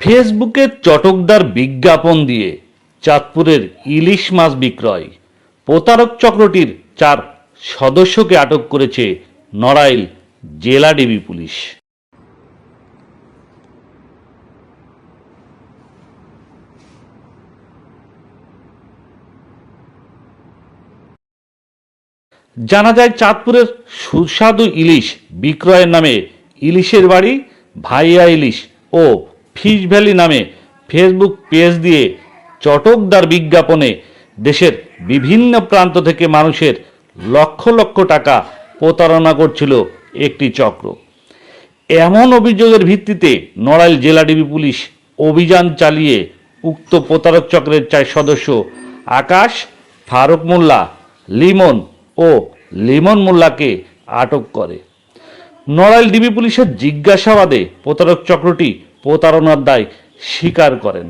ফেসবুকে চটকদার বিজ্ঞাপন দিয়ে চাঁদপুরের ইলিশ মাছ বিক্রয়। প্রতারক চক্রটির 4 সদস্যকে আটক করেছে নড়াইল জেলা ডিবি পুলিশ। জানা যায়, চাঁদপুরের সুস্বাদু ইলিশ বিক্রয়ের নামে ইলিশের বাড়ি, ভাইয়া ইলিশ ও ফিশ ভ্যালি নামে ফেসবুক পেজ দিয়ে চটকদার বিজ্ঞাপনে দেশের বিভিন্ন প্রান্ত থেকে মানুষের লক্ষ লক্ষ টাকা প্রতারণা করছিল একটি চক্র। এমন অভিযোগের ভিত্তিতে নড়াইল জেলা ডিবি পুলিশ অভিযান চালিয়ে উক্ত প্রতারক চক্রের 4 সদস্য আকাশ, ফারুক মোল্লা, লিমন ও লিমন মোল্লাকে আটক করে। নড়াইল ডিবি পুলিশের জিজ্ঞাসাবাদে প্রতারক চক্রটি প্রতারণার দায় স্বীকার করেন।